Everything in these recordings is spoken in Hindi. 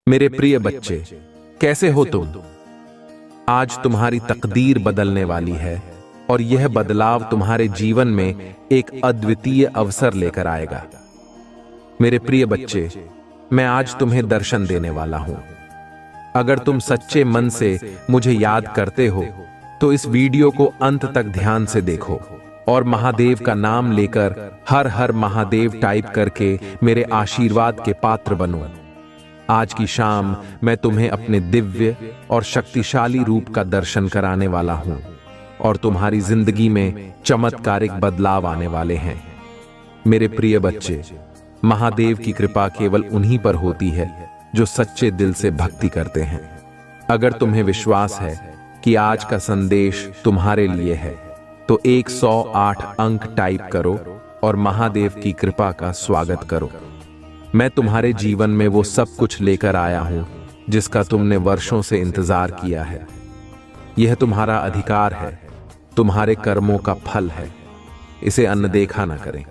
मेरे प्रिय बच्चे, कैसे हो तुम? आज तुम्हारी तकदीर बदलने वाली है और यह बदलाव तुम्हारे जीवन में एक अद्वितीय अवसर लेकर आएगा। मेरे प्रिय बच्चे, मैं आज तुम्हें दर्शन देने वाला हूं। अगर तुम सच्चे मन से मुझे याद करते हो तो इस वीडियो को अंत तक ध्यान से देखो और महादेव का नाम लेकर हर हर महादेव टाइप करके मेरे आशीर्वाद के पात्र बनो। आज की शाम मैं तुम्हें अपने दिव्य और शक्तिशाली रूप का दर्शन कराने वाला हूं और तुम्हारी जिंदगी में चमत्कारिक बदलाव आने वाले हैं। मेरे प्रिय बच्चे, महादेव की कृपा केवल उन्हीं पर होती है जो सच्चे दिल से भक्ति करते हैं। अगर तुम्हें विश्वास है कि आज का संदेश तुम्हारे लिए है तो 108 अंक टाइप करो और महादेव की कृपा का स्वागत करो। मैं तुम्हारे जीवन में वो सब कुछ लेकर आया हूं जिसका तुमने वर्षों से इंतजार किया है। यह तुम्हारा अधिकार है, तुम्हारे कर्मों का फल है। इसे अनदेखा ना करें।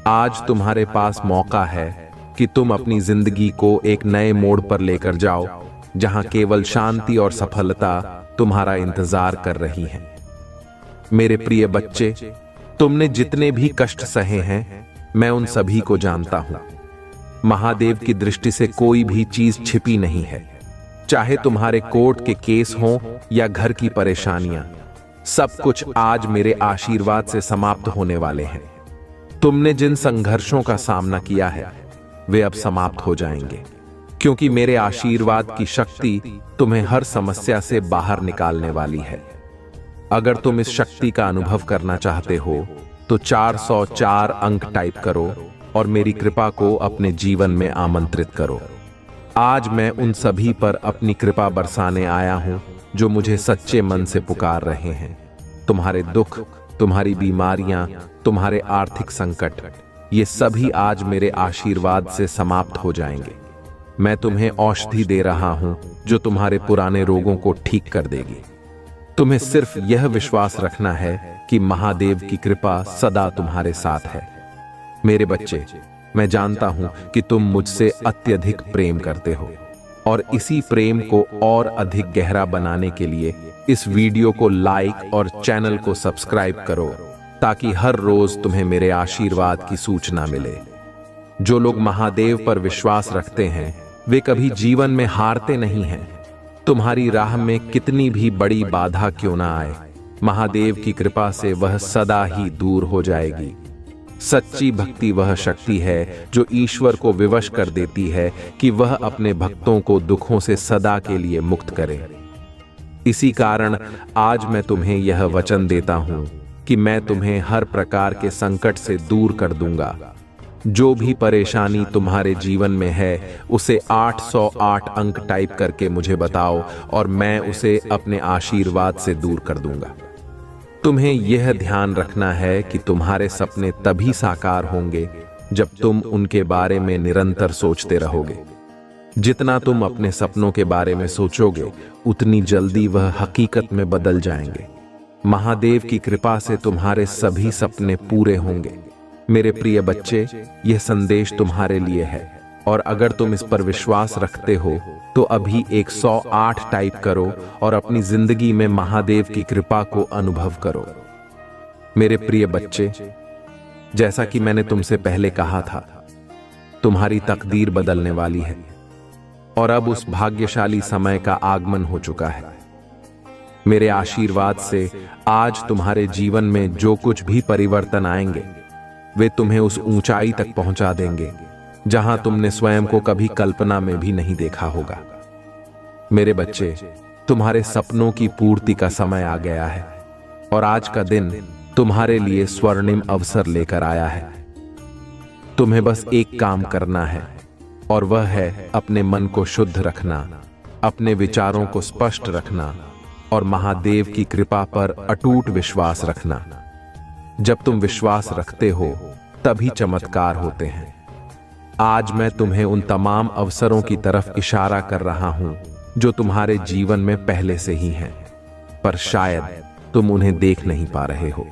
आज तुम्हारे पास मौका है कि तुम अपनी जिंदगी को एक नए मोड़ पर लेकर जाओ, जहां केवल शांति और सफलता तुम्हारा इंतजार कर रही है। मेरे प्रिय बच्चे, तुमने जितने भी कष्ट सहे हैं, मैं उन सभी को जानता हूं। महादेव की दृष्टि से कोई भी चीज छिपी नहीं है। चाहे तुम्हारे कोर्ट के केस हों या घर की परेशानियां, सब कुछ आज मेरे आशीर्वाद से समाप्त होने वाले हैं। तुमने जिन संघर्षों का सामना किया है वे अब समाप्त हो जाएंगे, क्योंकि मेरे आशीर्वाद की शक्ति तुम्हें हर समस्या से बाहर निकालने वाली है। अगर तुम इस शक्ति का अनुभव करना चाहते हो तो 404 अंक टाइप करो और मेरी कृपा को अपने जीवन में आमंत्रित करो। आज मैं उन सभी पर अपनी कृपा बरसाने आया हूं जो मुझे सच्चे मन से पुकार रहे हैं। तुम्हारे दुख, तुम्हारी बीमारियां, तुम्हारे आर्थिक संकट, ये सभी आज मेरे आशीर्वाद से समाप्त हो जाएंगे। मैं तुम्हें औषधि दे रहा हूं जो तुम्हारे पुराने रोगों को ठीक कर देगी। तुम्हें सिर्फ यह विश्वास रखना है कि महादेव की कृपा सदा तुम्हारे साथ है। मेरे बच्चे, मैं जानता हूं कि तुम मुझसे अत्यधिक प्रेम करते हो और इसी प्रेम को और अधिक गहरा बनाने के लिए इस वीडियो को लाइक और चैनल को सब्सक्राइब करो, ताकि हर रोज तुम्हें मेरे आशीर्वाद की सूचना मिले। जो लोग महादेव पर विश्वास रखते हैं वे कभी जीवन में हारते नहीं हैं। तुम्हारी राह में कितनी भी बड़ी बाधा क्यों ना आए, महादेव की कृपा से वह सदा ही दूर हो जाएगी। सच्ची भक्ति वह शक्ति है जो ईश्वर को विवश कर देती है कि वह अपने भक्तों को दुखों से सदा के लिए मुक्त करे। इसी कारण आज मैं तुम्हें यह वचन देता हूं कि मैं तुम्हें हर प्रकार के संकट से दूर कर दूंगा। जो भी परेशानी तुम्हारे जीवन में है उसे 808 अंक टाइप करके मुझे बताओ और मैं उसे अपने आशीर्वाद से दूर कर दूंगा। तुम्हें यह ध्यान रखना है कि तुम्हारे सपने तभी साकार होंगे जब तुम उनके बारे में निरंतर सोचते रहोगे। जितना तुम अपने सपनों के बारे में सोचोगे उतनी जल्दी वह हकीकत में बदल जाएंगे। महादेव की कृपा से तुम्हारे सभी सपने पूरे होंगे। मेरे प्रिय बच्चे, यह संदेश तुम्हारे लिए है और अगर तुम इस पर विश्वास रखते हो तो अभी 108 टाइप करो और अपनी जिंदगी में महादेव की कृपा को अनुभव करो। मेरे प्रिय बच्चे, जैसा कि मैंने तुमसे पहले कहा था, तुम्हारी तकदीर बदलने वाली है और अब उस भाग्यशाली समय का आगमन हो चुका है। मेरे आशीर्वाद से आज तुम्हारे जीवन में जो कुछ भी परिवर्तन आएंगे वे तुम्हें उस ऊंचाई तक पहुंचा देंगे जहां तुमने स्वयं को कभी कल्पना में भी नहीं देखा होगा। मेरे बच्चे, तुम्हारे सपनों की पूर्ति का समय आ गया है और आज का दिन तुम्हारे लिए स्वर्णिम अवसर लेकर आया है। तुम्हें बस एक काम करना है और वह है अपने मन को शुद्ध रखना, अपने विचारों को स्पष्ट रखना और महादेव की कृपा पर अटूट विश्वास रखना। जब तुम विश्वास रखते हो तभी चमत्कार होते हैं। आज मैं तुम्हें उन तमाम अवसरों की तरफ इशारा कर रहा हूं जो तुम्हारे जीवन में पहले से ही हैं, पर शायद तुम उन्हें देख नहीं पा रहे हो।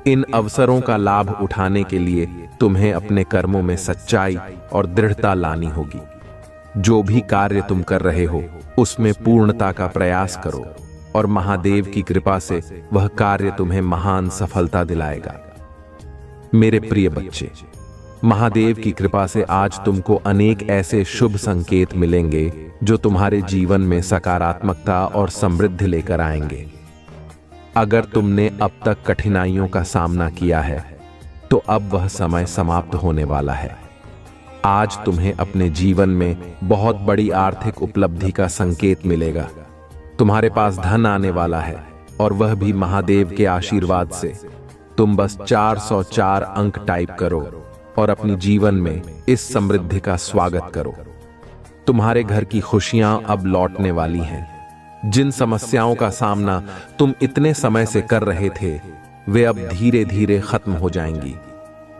इन अवसरों का लाभ उठाने के लिए तुम्हें अपने कर्मों में सच्चाई और दृढ़ता लानी होगी। जो भी कार्य तुम कर रहे हो उसमें पूर्णता का प्रयास करो और महादेव की कृपा से वह कार्य तुम्हें महान सफलता दिलाएगा। मेरे प्रिय बच्चे, महादेव की कृपा से आज तुमको अनेक ऐसे शुभ संकेत मिलेंगे जो तुम्हारे जीवन में सकारात्मकता और समृद्धि लेकर आएंगे। अगर तुमने अब तक कठिनाइयों का सामना किया है तो अब वह समय समाप्त होने वाला है। आज तुम्हें अपने जीवन में बहुत बड़ी आर्थिक उपलब्धि का संकेत मिलेगा। तुम्हारे पास धन आने वाला है और वह भी महादेव के आशीर्वाद से। तुम बस 404 अंक टाइप करो और अपनी जीवन में इस समृद्धि का स्वागत करो। तुम्हारे घर की खुशियां अब लौटने वाली हैं। जिन समस्याओं का सामना तुम इतने समय से कर रहे थे वे अब धीरे धीरे खत्म हो जाएंगी।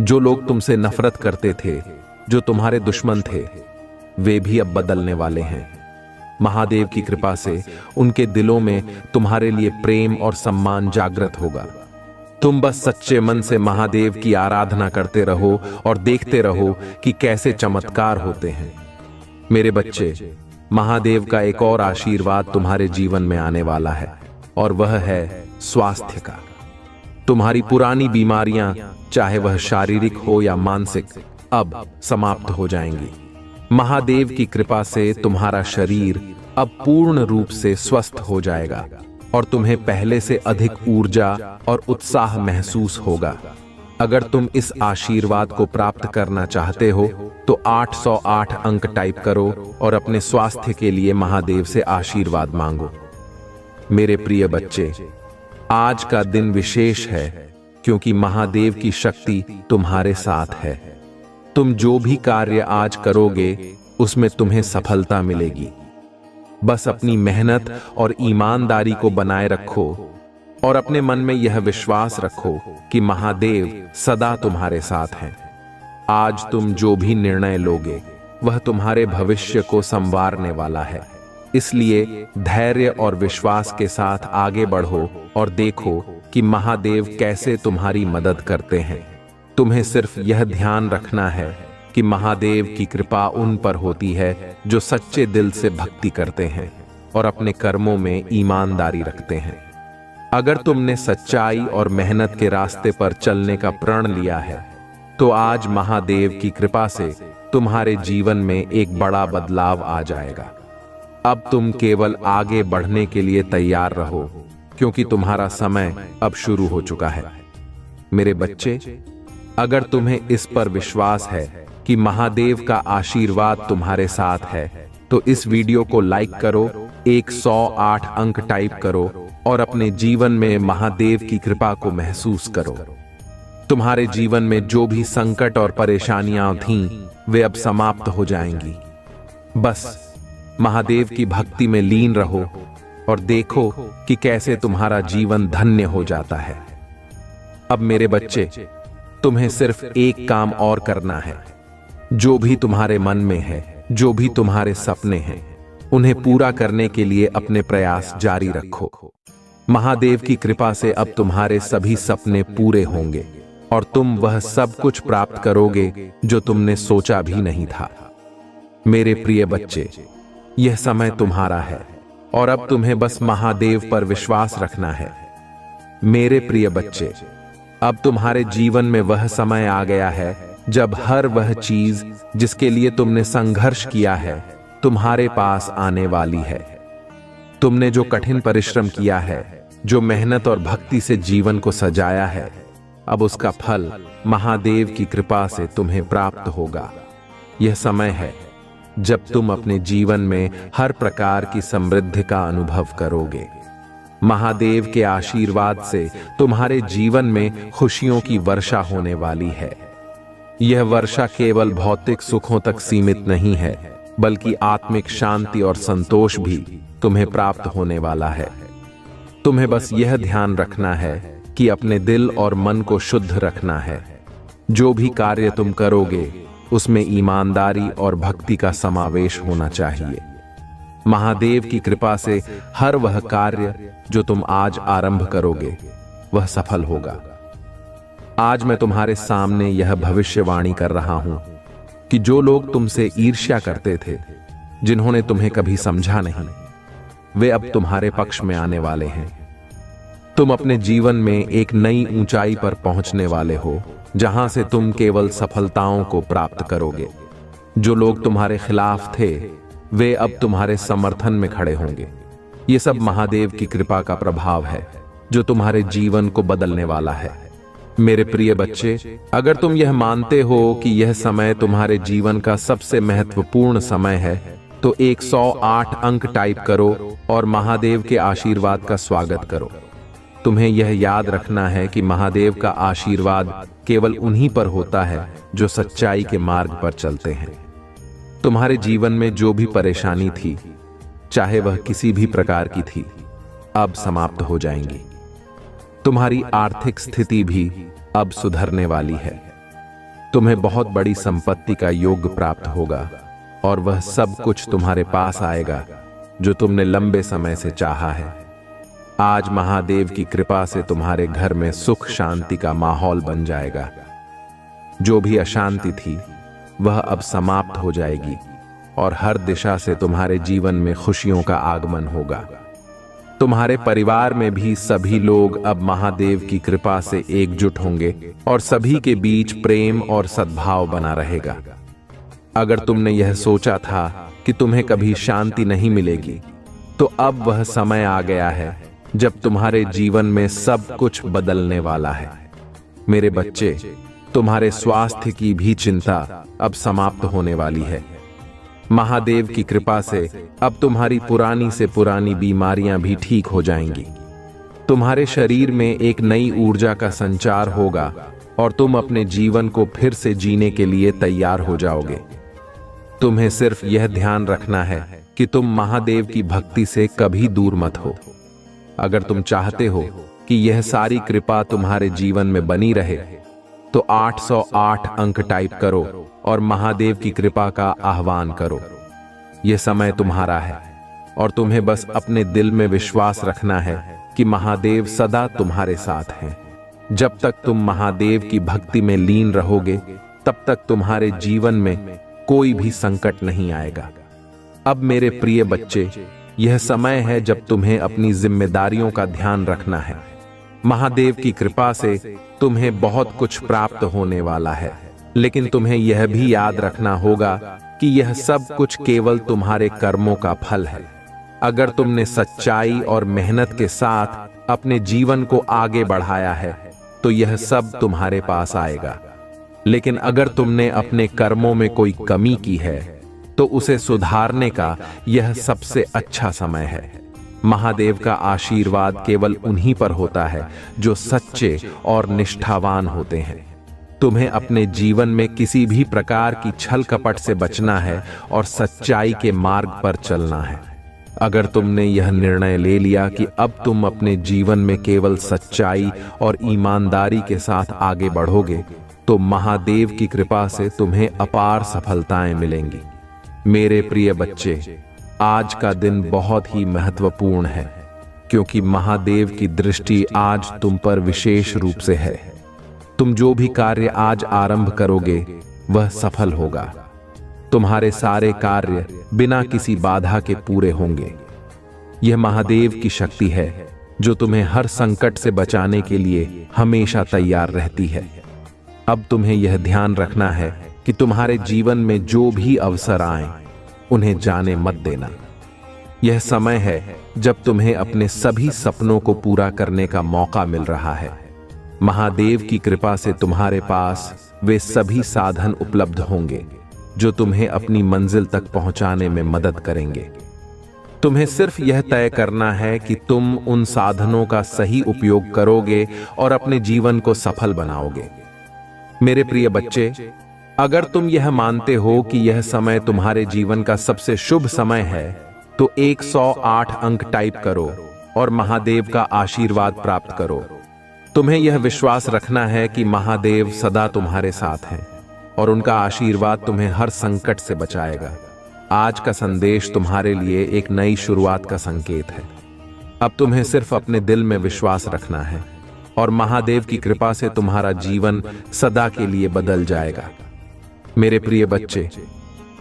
जो लोग तुमसे नफरत करते थे, जो तुम्हारे दुश्मन थे, वे भी अब बदलने वाले हैं। महादेव की कृपा से उनके दिलों में तुम्हारे लिए प्रेम और सम्मान जागृत होगा। तुम बस सच्चे मन से महादेव की आराधना करते रहो और देखते रहो कि कैसे चमत्कार होते हैं। मेरे बच्चे, महादेव का एक और आशीर्वाद तुम्हारे जीवन में आने वाला है और वह है स्वास्थ्य का। तुम्हारी पुरानी बीमारियां, चाहे वह शारीरिक हो या मानसिक, अब समाप्त हो जाएंगी। महादेव की कृपा से तुम्हारा शरीर अब पूर्ण रूप से स्वस्थ हो जाएगा और तुम्हें पहले से अधिक ऊर्जा और उत्साह महसूस होगा। अगर तुम इस आशीर्वाद को प्राप्त करना चाहते हो तो 808 अंक टाइप करो और अपने स्वास्थ्य के लिए महादेव से आशीर्वाद मांगो। मेरे प्रिय बच्चे, आज का दिन विशेष है क्योंकि महादेव की शक्ति तुम्हारे साथ है। तुम जो भी कार्य आज करोगे उसमें तुम्हें सफलता मिलेगी। बस अपनी मेहनत और ईमानदारी को बनाए रखो और अपने मन में यह विश्वास रखो कि महादेव सदा तुम्हारे साथ हैं। आज तुम जो भी निर्णय लोगे वह तुम्हारे भविष्य को संवारने वाला है। इसलिए धैर्य और विश्वास के साथ आगे बढ़ो और देखो कि महादेव कैसे तुम्हारी मदद करते हैं। तुम्हें सिर्फ यह ध्यान रखना है कि महादेव की कृपा उन पर होती है जो सच्चे दिल से भक्ति करते हैं और अपने कर्मों में ईमानदारी रखते हैं। अगर तुमने सच्चाई और मेहनत के रास्ते पर चलने का प्रण लिया है तो आज महादेव की कृपा से तुम्हारे जीवन में एक बड़ा बदलाव आ जाएगा। अब तुम केवल आगे बढ़ने के लिए तैयार रहो क्योंकि तुम्हारा समय अब शुरू हो चुका है। मेरे बच्चे, अगर तुम्हें इस पर विश्वास है कि महादेव का आशीर्वाद तुम्हारे साथ है तो इस वीडियो को लाइक करो, 108 अंक टाइप करो और अपने जीवन में महादेव की कृपा को महसूस करो। तुम्हारे जीवन में जो भी संकट और परेशानियां थीं वे अब समाप्त हो जाएंगी। बस महादेव की भक्ति में लीन रहो और देखो कि कैसे तुम्हारा जीवन धन्य हो जाता है। अब मेरे बच्चे, तुम्हें सिर्फ एक काम और करना है। जो भी तुम्हारे मन में है, जो भी तुम्हारे सपने हैं, उन्हें पूरा करने के लिए अपने प्रयास जारी रखो। महादेव की कृपा से अब तुम्हारे सभी सपने पूरे होंगे और तुम वह सब कुछ प्राप्त करोगे जो तुमने सोचा भी नहीं था। मेरे प्रिय बच्चे, यह समय तुम्हारा है और अब तुम्हें बस महादेव पर विश्वास रखना है। मेरे प्रिय बच्चे, अब तुम्हारे जीवन में वह समय आ गया है जब हर वह चीज जिसके लिए तुमने संघर्ष किया है तुम्हारे पास आने वाली है। तुमने जो कठिन परिश्रम किया है, जो मेहनत और भक्ति से जीवन को सजाया है, अब उसका फल महादेव की कृपा से तुम्हें प्राप्त होगा। यह समय है जब तुम अपने जीवन में हर प्रकार की समृद्धि का अनुभव करोगे। महादेव के आशीर्वाद से तुम्हारे जीवन में खुशियों की वर्षा होने वाली है। यह वर्षा केवल भौतिक सुखों तक सीमित नहीं है, बल्कि आत्मिक शांति और संतोष भी तुम्हें प्राप्त होने वाला है। तुम्हें बस यह ध्यान रखना है कि अपने दिल और मन को शुद्ध रखना है। जो भी कार्य तुम करोगे उसमें ईमानदारी और भक्ति का समावेश होना चाहिए। महादेव की कृपा से हर वह कार्य जो तुम आज आरंभ करोगे वह सफल होगा। आज मैं तुम्हारे सामने यह भविष्यवाणी कर रहा हूं कि जो लोग तुमसे ईर्ष्या करते थे जिन्होंने तुम्हें कभी समझा नहीं, वे अब तुम्हारे पक्ष में आने वाले हैं। तुम अपने जीवन में एक नई ऊंचाई पर पहुंचने वाले हो, जहां से तुम केवल सफलताओं को प्राप्त करोगे। जो लोग तुम्हारे खिलाफ थे, वे अब तुम्हारे समर्थन में खड़े होंगे। ये सब महादेव की कृपा का प्रभाव है, जो तुम्हारे जीवन को बदलने वाला है। मेरे प्रिय बच्चे, अगर तुम यह मानते हो कि यह समय तुम्हारे जीवन का सबसे महत्वपूर्ण समय है, तो 108 अंक टाइप करो और महादेव के आशीर्वाद का स्वागत करो। तुम्हें यह याद रखना है कि महादेव का आशीर्वाद केवल उन्हीं पर होता है जो सच्चाई के मार्ग पर चलते हैं। तुम्हारे जीवन में जो भी परेशानी थी, चाहे वह किसी भी प्रकार की थी, अब समाप्त हो जाएंगी। तुम्हारी आर्थिक स्थिति भी अब सुधरने वाली है। तुम्हें बहुत बड़ी संपत्ति का योग प्राप्त होगा और वह सब कुछ तुम्हारे पास आएगा जो तुमने लंबे समय से चाहा है। आज महादेव की कृपा से तुम्हारे घर में सुख शांति का माहौल बन जाएगा। जो भी अशांति थी, वह अब समाप्त हो जाएगी और हर दिशा से तुम्हारे जीवन में खुशियों का आगमन होगा। तुम्हारे परिवार में भी सभी लोग अब महादेव की कृपा से एकजुट होंगे और सभी के बीच प्रेम और सद्भाव बना रहेगा। अगर तुमने यह सोचा था कि तुम्हें कभी शांति नहीं मिलेगी, तो अब वह समय आ गया है जब तुम्हारे जीवन में सब कुछ बदलने वाला है। मेरे बच्चे, तुम्हारे स्वास्थ्य की भी चिंता अब समाप्त होने वाली है। महादेव की कृपा से अब तुम्हारी पुरानी से पुरानी बीमारियां भी ठीक हो जाएंगी। तुम्हारे शरीर में एक नई ऊर्जा का संचार होगा और तुम अपने जीवन को फिर से जीने के लिए तैयार हो जाओगे। तुम्हें सिर्फ यह ध्यान रखना है कि तुम महादेव की भक्ति से कभी दूर मत हो। अगर तुम चाहते हो कि यह सारी कृपा तुम्हारे जीवन में बनी रहे, तो 808 अंक टाइप करो और महादेव की कृपा का आह्वान करो। यह समय तुम्हारा है और तुम्हें बस अपने दिल में विश्वास रखना है कि महादेव सदा तुम्हारे साथ हैं। जब तक तुम महादेव की भक्ति में लीन रहोगे, तब तक तुम्हारे जीवन में कोई भी संकट नहीं आएगा। अब मेरे प्रिय बच्चे, यह समय है जब तुम्हें अपनी जिम्मेदारियों का ध्यान रखना है। महादेव की कृपा से तुम्हें बहुत कुछ प्राप्त होने वाला है, लेकिन तुम्हें यह भी याद रखना होगा कि यह सब कुछ केवल तुम्हारे कर्मों का फल है। अगर तुमने सच्चाई और मेहनत के साथ अपने जीवन को आगे बढ़ाया है, तो यह सब तुम्हारे पास आएगा। लेकिन अगर तुमने अपने कर्मों में कोई कमी की है, तो उसे सुधारने का यह सबसे अच्छा समय है। महादेव का आशीर्वाद केवल उन्हीं पर होता है जो सच्चे और निष्ठावान होते हैं। तुम्हें अपने जीवन में किसी भी प्रकार की छल कपट से बचना है और सच्चाई के मार्ग पर चलना है। अगर तुमने यह निर्णय ले लिया कि अब तुम अपने जीवन में केवल सच्चाई और ईमानदारी के साथ आगे बढ़ोगे, तो महादेव की कृपा से तुम्हें अपार सफलताएं मिलेंगी। मेरे प्रिय बच्चे, आज का दिन बहुत ही महत्वपूर्ण है, क्योंकि महादेव की दृष्टि आज तुम पर विशेष रूप से है। तुम जो भी कार्य आज आरंभ करोगे, वह सफल होगा। तुम्हारे सारे कार्य बिना किसी बाधा के पूरे होंगे। यह महादेव की शक्ति है जो तुम्हें हर संकट से बचाने के लिए हमेशा तैयार रहती है। अब तुम्हें यह ध्यान रखना है कि तुम्हारे जीवन में जो भी अवसर आए, उन्हें जाने मत देना। यह समय है जब तुम्हें अपने सभी सपनों को पूरा करने का मौका मिल रहा है। महादेव की कृपा से तुम्हारे पास वे सभी साधन उपलब्ध होंगे जो तुम्हें अपनी मंजिल तक पहुंचाने में मदद करेंगे। तुम्हें सिर्फ यह तय करना है कि तुम उन साधनों का सही उपयोग करोगे और अपने जीवन को सफल बनाओगे। मेरे प्रिय बच्चे, अगर तुम यह मानते हो कि यह समय तुम्हारे जीवन का सबसे शुभ समय है, तो 108 अंक टाइप करो और महादेव का आशीर्वाद प्राप्त करो। तुम्हें यह विश्वास रखना है कि महादेव सदा तुम्हारे साथ हैं और उनका आशीर्वाद तुम्हें हर संकट से बचाएगा। आज का संदेश तुम्हारे लिए एक नई शुरुआत का संकेत है। अब तुम्हें सिर्फ अपने दिल में विश्वास रखना है और महादेव की कृपा से तुम्हारा जीवन सदा के लिए बदल जाएगा। मेरे प्रिय बच्चे,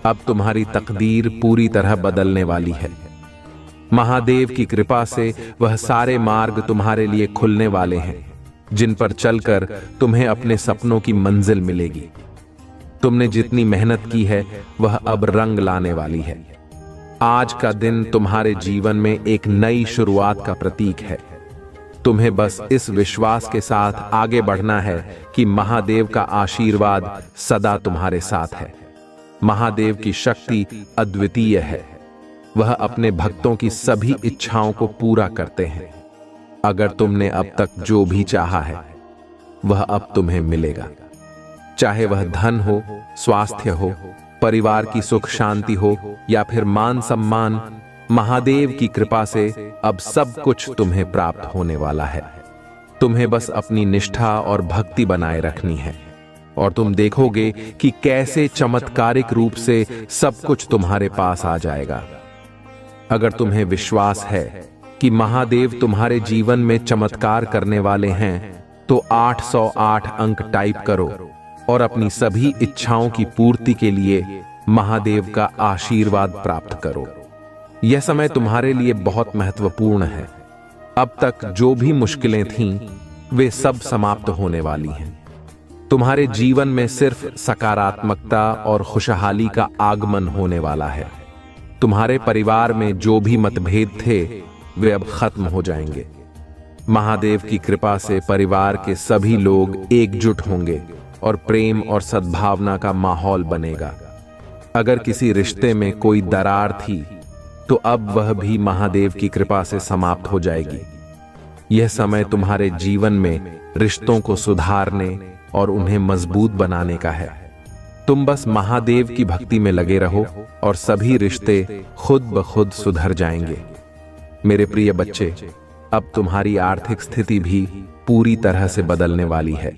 अब तुम्हारी तकदीर पूरी तरह बदलने वाली है। महादेव की कृपा से वह सारे मार्ग तुम्हारे लिए खुलने वाले हैं जिन पर चलकर तुम्हें अपने सपनों की मंजिल मिलेगी। तुमने जितनी मेहनत की है वह अब रंग लाने वाली है। आज का दिन तुम्हारे जीवन में एक नई शुरुआत का प्रतीक है। तुम्हें बस इस विश्वास के साथ आगे बढ़ना है कि महादेव का आशीर्वाद सदा तुम्हारे साथ है। महादेव की शक्ति अद्वितीय है। वह अपने भक्तों की सभी इच्छाओं को पूरा करते हैं। अगर तुमने अब तक जो भी चाहा है वह अब तुम्हें मिलेगा। चाहे वह धन हो, स्वास्थ्य हो, परिवार की सुख शांति हो या फिर मान सम्मान, महादेव की कृपा से अब सब कुछ तुम्हें प्राप्त होने वाला है। तुम्हें बस अपनी निष्ठा और भक्ति बनाए रखनी है और तुम देखोगे कि कैसे चमत्कारिक रूप से सब कुछ तुम्हारे पास आ जाएगा। अगर तुम्हें विश्वास है कि महादेव तुम्हारे जीवन में चमत्कार करने वाले हैं तो 808 अंक टाइप करो और अपनी सभी इच्छाओं की पूर्ति के लिए महादेव का आशीर्वाद प्राप्त करो। यह समय तुम्हारे लिए बहुत महत्वपूर्ण है। अब तक जो भी मुश्किलें थीं वे सब समाप्त होने वाली हैं। तुम्हारे जीवन में सिर्फ सकारात्मकता और खुशहाली का आगमन होने वाला है। तुम्हारे परिवार में जो भी मतभेद थे वे अब खत्म हो जाएंगे। महादेव की कृपा से परिवार के सभी लोग एकजुट होंगे और प्रेम और सद्भावना का माहौल बनेगा। अगर किसी रिश्ते में कोई दरार थी तो अब वह भी महादेव की कृपा से समाप्त हो जाएगी। यह समय तुम्हारे जीवन में रिश्तों को सुधारने और उन्हें मजबूत बनाने का है। तुम बस महादेव की भक्ति में लगे रहो और सभी रिश्ते खुद ब खुद सुधर जाएंगे। मेरे प्रिय बच्चे, अब तुम्हारी आर्थिक स्थिति भी पूरी तरह से बदलने वाली है।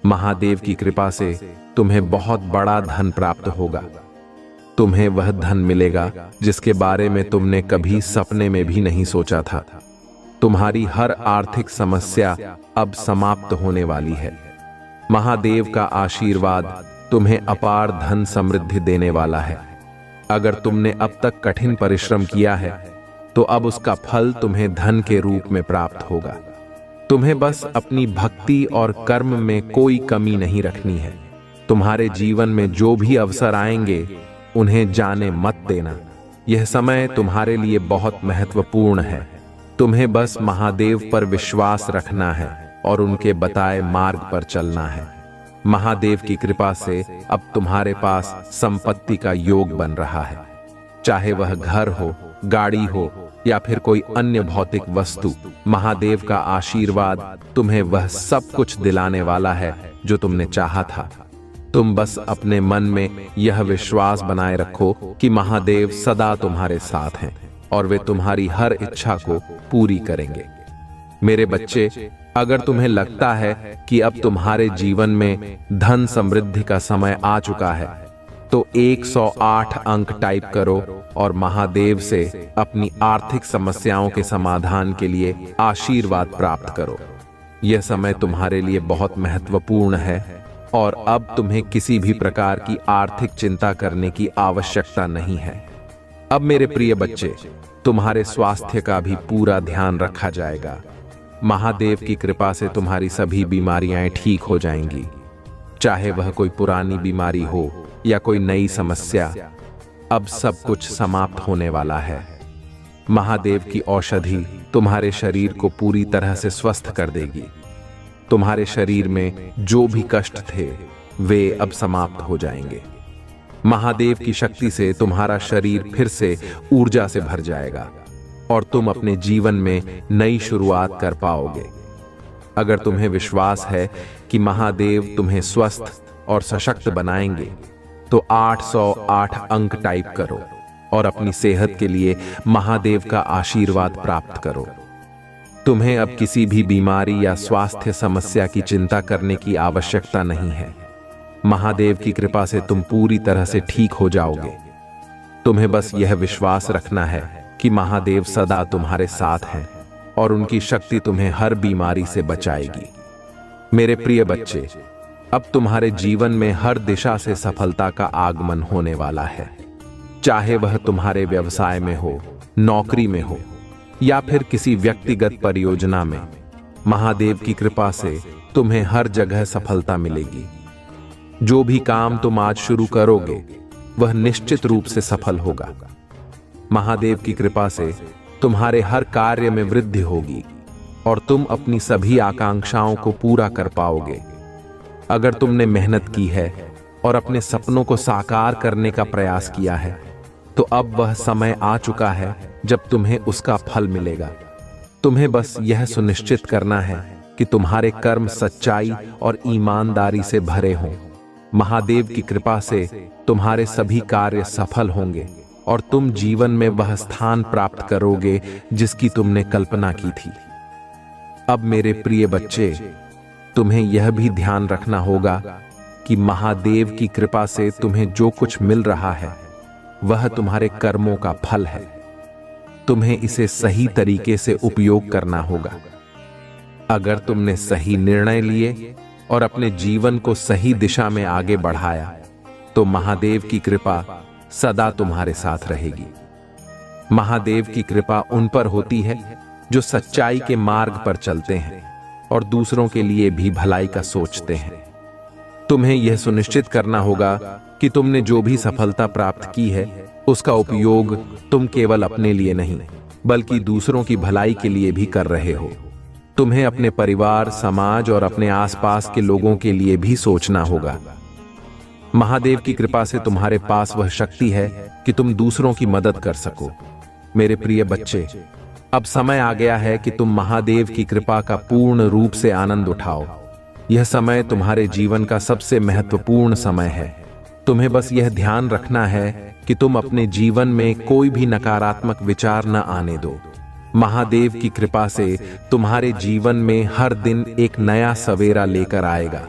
महादेव की कृपा से तुम्हें बहुत बड़ा धन प्राप्त होगा। तुम्हें वह धन मिलेगा जिसके बारे में तुमने कभी सपने में भी नहीं सोचा था। तुम्हारी हर आर्थिक समस्या अब समाप्त होने वाली है। महादेव का आशीर्वाद तुम्हें अपार धन समृद्धि देने वाला है। अगर तुमने अब तक कठिन परिश्रम किया है तो अब उसका फल तुम्हें धन के रूप में प्राप्त होगा। तुम्हें बस अपनी भक्ति और कर्म में कोई कमी नहीं रखनी है। तुम्हारे जीवन में जो भी अवसर आएंगे उन्हें जाने मत देना। यह समय तुम्हारे लिए बहुत महत्वपूर्ण है। तुम्हें बस महादेव पर विश्वास रखना है और उनके बताए मार्ग पर चलना है। महादेव की कृपा से अब तुम्हारे पास संपत्ति का योग बन रहा है। चाहे वह घर हो, गाड़ी हो या फिर कोई अन्य भौतिक वस्तु, महादेव का आशीर्वाद तुम्हें वह सब कुछ दिलाने वाला है जो तुमने चाहा था। तुम बस अपने मन में यह विश्वास बनाए रखो कि महादेव सदा तुम्हारे साथ हैं और वे तुम्हारी हर इच्छा को पूरी करेंगे। मेरे बच्चे, अगर तुम्हें लगता है कि अब तुम्हारे जीवन में धन समृद्धि का समय आ चुका है तो 108 अंक टाइप करो और महादेव से अपनी आर्थिक समस्याओं के समाधान के लिए आशीर्वाद प्राप्त करो। यह समय तुम्हारे लिए बहुत महत्वपूर्ण है और अब तुम्हें किसी भी प्रकार की आर्थिक चिंता करने की आवश्यकता नहीं है। अब मेरे प्रिय बच्चे, तुम्हारे स्वास्थ्य का भी पूरा ध्यान रखा जाएगा। महादेव की कृपा से तुम्हारी सभी बीमारियां ठीक हो जाएंगी। चाहे वह कोई पुरानी बीमारी हो या कोई नई समस्या, अब सब कुछ समाप्त होने वाला है। महादेव की औषधि तुम्हारे शरीर को पूरी तरह से स्वस्थ कर देगी। तुम्हारे शरीर में जो भी कष्ट थे वे अब समाप्त हो जाएंगे। महादेव की शक्ति से तुम्हारा शरीर फिर से ऊर्जा से भर जाएगा और तुम अपने जीवन में नई शुरुआत कर पाओगे। अगर तुम्हें विश्वास है कि महादेव तुम्हें स्वस्थ और सशक्त बनाएंगे तो 808 अंक टाइप करो और अपनी सेहत के लिए महादेव का आशीर्वाद प्राप्त करो। तुम्हें अब किसी भी बीमारी या स्वास्थ्य समस्या की चिंता करने की आवश्यकता नहीं है। महादेव की कृपा से तुम पूरी तरह से ठीक हो जाओगे। तुम्हें बस यह विश्वास रखना है कि महादेव सदा तुम्हारे साथ हैं और उनकी शक्ति तुम्हें हर बीमारी से बचाएगी। मेरे प्रिय बच्चे, अब तुम्हारे जीवन में हर दिशा से सफलता का आगमन होने वाला है। चाहे वह तुम्हारे व्यवसाय में हो, नौकरी में हो या फिर किसी व्यक्तिगत परियोजना में, महादेव की कृपा से तुम्हें हर जगह सफलता मिलेगी। जो भी काम तुम आज शुरू करोगे वह निश्चित रूप से सफल होगा। महादेव की कृपा से तुम्हारे हर कार्य में वृद्धि होगी और तुम अपनी सभी आकांक्षाओं को पूरा कर पाओगे। अगर तुमने मेहनत की है और अपने सपनों को साकार करने का प्रयास किया है, तो अब वह समय आ चुका है जब तुम्हें उसका फल मिलेगा। तुम्हें बस यह सुनिश्चित करना है कि तुम्हारे कर्म सच्चाई और ईमानदारी से भरे हों। महादेव की कृपा से तुम्हारे सभी कार्य सफल होंगे और तुम जीवन में वह स्थान प्राप्त करोगे जिसकी तुमने कल्पना की थी। अब मेरे प्रिय बच्चे, तुम्हें यह भी ध्यान रखना होगा कि महादेव की कृपा से तुम्हें जो कुछ मिल रहा है वह तुम्हारे कर्मों का फल है। तुम्हें इसे सही तरीके से उपयोग करना होगा। अगर तुमने सही निर्णय लिए और अपने जीवन को सही दिशा में आगे बढ़ाया, तो महादेव की कृपा सदा तुम्हारे साथ रहेगी। महादेव की कृपा उन पर होती है जो सच्चाई के मार्ग पर चलते हैं और दूसरों के लिए भी भलाई का सोचते हैं। तुम्हें यह सुनिश्चित करना होगा कि तुमने जो भी सफलता प्राप्त की है उसका उपयोग तुम केवल अपने लिए नहीं बल्कि दूसरों की भलाई के लिए भी कर रहे हो। तुम्हें अपने परिवार, समाज और अपने आसपास के लोगों के लिए भी सोचना होगा। महादेव की कृपा से तुम्हारे पास वह शक्ति है कि तुम दूसरों की मदद कर सको। मेरे प्रिय बच्चे, अब समय आ गया है कि तुम महादेव की कृपा का पूर्ण रूप से आनंद उठाओ। यह समय तुम्हारे जीवन का सबसे महत्वपूर्ण समय है। तुम्हें बस यह ध्यान रखना है कि तुम अपने जीवन में कोई भी नकारात्मक विचार न आने दो। महादेव की कृपा से तुम्हारे जीवन में हर दिन एक नया सवेरा लेकर आएगा।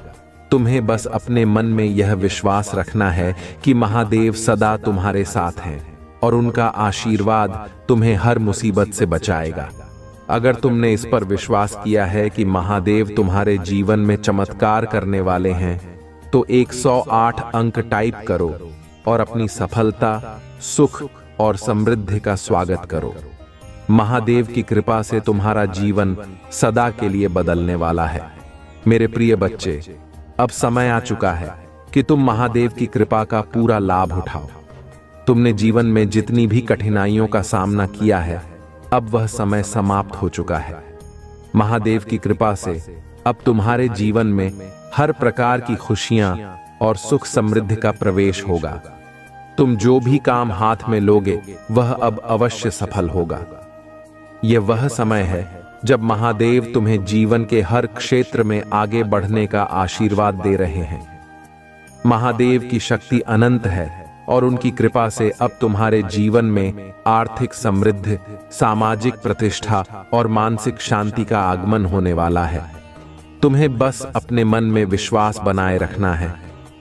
तुम्हें बस अपने मन में यह विश्वास रखना है कि महादेव सदा तुम्हारे साथ हैं और उनका आशीर्वाद तुम्हें हर मुसीबत से बचाएगा। अगर तुमने इस पर विश्वास किया है कि महादेव तुम्हारे जीवन में चमत्कार करने वाले हैं, तो 108 अंक टाइप करो और अपनी सफलता, सुख और समृद्धि का स्वागत करो। महादेव की कृपा से तुम्हारा जीवन सदा के लिए बदलने वाला है। मेरे प्रिय बच्चे, अब समय आ चुका है कि तुम महादेव की कृपा का पूरा लाभ उठाओ। तुमने जीवन में जितनी भी कठिनाइयों का सामना किया है, अब वह समय समाप्त हो चुका है। महादेव की कृपा से अब तुम्हारे जीवन में हर प्रकार की खुशियां और सुख समृद्धि का प्रवेश होगा। तुम जो भी काम हाथ में लोगे वह अब अवश्य सफल होगा। यह वह समय है जब महादेव तुम्हें जीवन के हर क्षेत्र में आगे बढ़ने का आशीर्वाद दे रहे हैं। महादेव की शक्ति अनंत है और उनकी कृपा से अब तुम्हारे जीवन में आर्थिक समृद्धि, सामाजिक प्रतिष्ठा और मानसिक शांति का आगमन होने वाला है। तुम्हें बस अपने मन में विश्वास बनाए रखना है,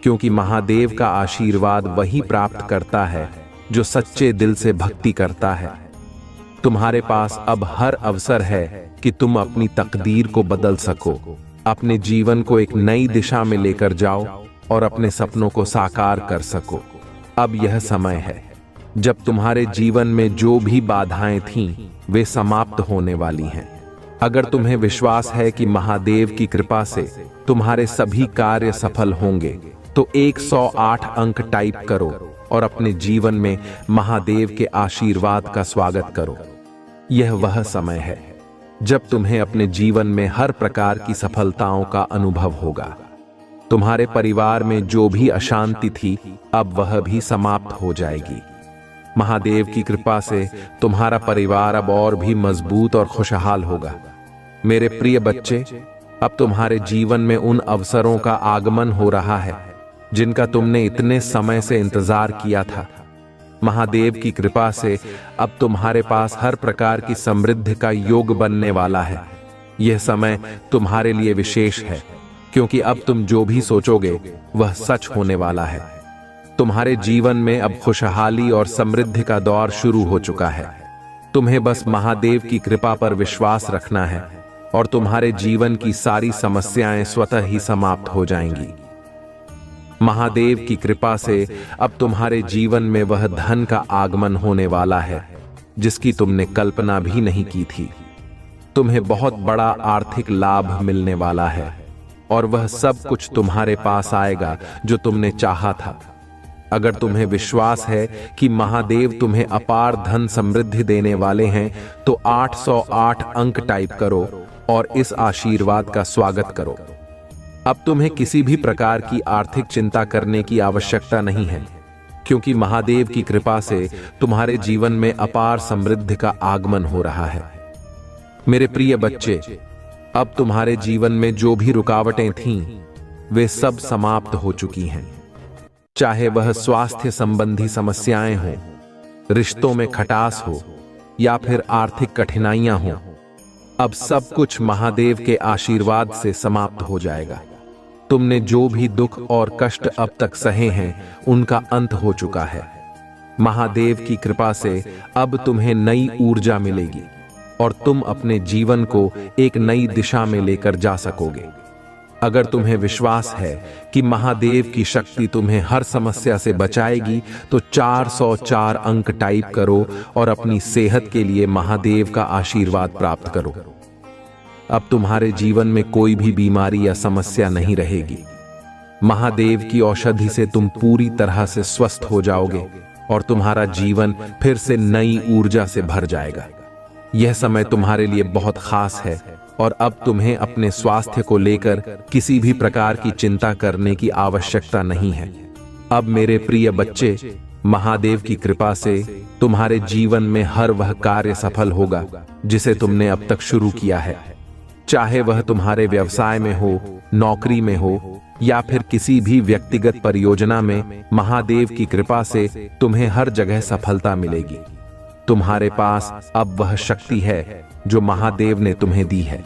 क्योंकि महादेव का आशीर्वाद वही प्राप्त करता है जो सच्चे दिल से भक्ति करता है। तुम्हारे पास अब हर अवसर है कि तुम अपनी तकदीर को बदल सको, अपने जीवन को एक नई दिशा में लेकर जाओ और अपने सपनों को साकार कर सको। अब यह समय है जब तुम्हारे जीवन में जो भी बाधाएं थीं, वे समाप्त होने वाली हैं। अगर तुम्हें विश्वास है कि महादेव की कृपा से तुम्हारे सभी कार्य सफल होंगे, तो 108 अंक टाइप करो और अपने जीवन में महादेव के आशीर्वाद का स्वागत करो। यह वह समय है जब तुम्हें अपने जीवन में हर प्रकार की सफलताओं का अनुभव होगा। तुम्हारे परिवार में जो भी अशांति थी, अब वह भी समाप्त हो जाएगी। महादेव की कृपा से तुम्हारा परिवार अब और भी मजबूत और खुशहाल होगा। मेरे प्रिय बच्चे, अब तुम्हारे जीवन में उन अवसरों का आगमन हो रहा है जिनका तुमने इतने समय से इंतजार किया था। महादेव की कृपा से अब तुम्हारे पास हर प्रकार की समृद्धि का योग बनने वाला है। यह समय तुम्हारे लिए विशेष है, क्योंकि अब तुम जो भी सोचोगे वह सच होने वाला है। तुम्हारे जीवन में अब खुशहाली और समृद्धि का दौर शुरू हो चुका है। तुम्हें बस महादेव की कृपा पर विश्वास रखना है और तुम्हारे जीवन की सारी समस्याएं स्वतः ही समाप्त हो जाएंगी। महादेव की कृपा से अब तुम्हारे जीवन में वह धन का आगमन होने वाला है जिसकी तुमने कल्पना भी नहीं की थी। तुम्हें बहुत बड़ा आर्थिक लाभ मिलने वाला है और वह सब कुछ तुम्हारे पास आएगा जो तुमने चाहा था। अगर तुम्हें विश्वास है कि महादेव तुम्हें अपार धन समृद्धि देने वाले हैं तो 808 अंक टाइप करो और इस आशीर्वाद का स्वागत करो। अब तुम्हें किसी भी प्रकार की आर्थिक चिंता करने की आवश्यकता नहीं है, क्योंकि महादेव की कृपा से तुम्हारे जीवन में अपार समृद्धि का आगमन हो रहा है। मेरे प्रिय बच्चे, अब तुम्हारे जीवन में जो भी रुकावटें थीं, वे सब समाप्त हो चुकी हैं। चाहे वह स्वास्थ्य संबंधी समस्याएं हों, रिश्तों में खटास हो या फिर आर्थिक कठिनाइयां हों, अब सब कुछ महादेव के आशीर्वाद से समाप्त हो जाएगा। तुमने जो भी दुख और कष्ट अब तक सहे हैं, उनका अंत हो चुका है। महादेव की कृपा से अब तुम्हें नई ऊर्जा मिलेगी और तुम अपने जीवन को एक नई दिशा में लेकर जा सकोगे। अगर तुम्हें विश्वास है कि महादेव की शक्ति तुम्हें हर समस्या से बचाएगी तो 404 अंक टाइप करो और अपनी सेहत के लिए महादेव का आशीर्वाद प्राप्त करो। अब तुम्हारे जीवन में कोई भी बीमारी या समस्या नहीं रहेगी। महादेव की औषधि से तुम पूरी तरह से स्वस्थ हो जाओगे और तुम्हारा जीवन फिर से नई ऊर्जा से भर जाएगा। यह समय तुम्हारे लिए बहुत खास है और अब तुम्हें अपने स्वास्थ्य को लेकर किसी भी प्रकार की चिंता करने की आवश्यकता नहीं है। अब मेरे प्रिय बच्चे, महादेव की कृपा से तुम्हारे जीवन में हर वह कार्य सफल होगा जिसे तुमने अब तक शुरू किया है। चाहे वह तुम्हारे व्यवसाय में हो, नौकरी में हो या फिर किसी भी व्यक्तिगत परियोजना में, महादेव की कृपा से तुम्हें हर जगह सफलता मिलेगी। तुम्हारे पास अब वह शक्ति है जो महादेव ने तुम्हें दी है।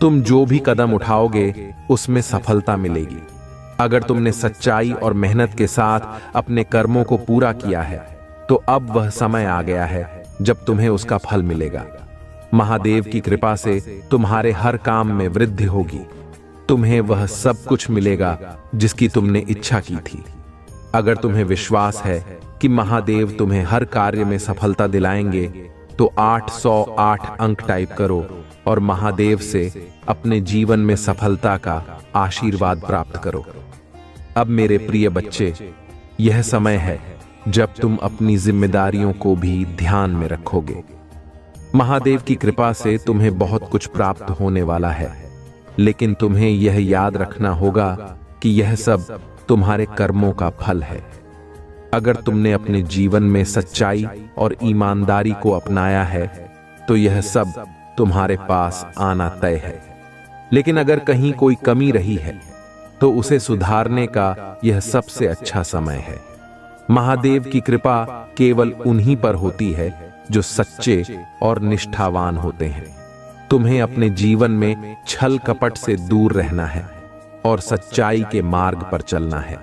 तुम जो भी कदम उठाओगे उसमें सफलता मिलेगी। अगर तुमने सच्चाई और मेहनत के साथ अपने कर्मों को पूरा किया है तो अब वह समय आ गया है जब तुम्हें उसका फल मिलेगा। महादेव की कृपा से तुम्हारे हर काम में वृद्धि होगी। तुम्हें वह सब कुछ मिलेगा जिसकी तुमने इच्छा की थी। अगर तुम्हें विश्वास है कि महादेव तुम्हें हर कार्य में सफलता दिलाएंगे तो 808 अंक टाइप करो और महादेव से अपने जीवन में सफलता का आशीर्वाद प्राप्त करो। अब मेरे प्रिय बच्चे, यह समय है जब तुम अपनी जिम्मेदारियों को भी ध्यान में रखोगे। महादेव की कृपा से तुम्हें बहुत कुछ प्राप्त होने वाला है, लेकिन तुम्हें यह याद रखना होगा कि यह सब तुम्हारे कर्मों का फल है। अगर तुमने अपने जीवन में सच्चाई और ईमानदारी को अपनाया है तो यह सब तुम्हारे पास आना तय है। लेकिन अगर कहीं कोई कमी रही है तो उसे सुधारने का यह सबसे अच्छा समय है। महादेव की कृपा केवल उन्हीं पर होती है जो सच्चे और निष्ठावान होते हैं। तुम्हें अपने जीवन में छल कपट से दूर रहना है और सच्चाई के मार्ग पर चलना है।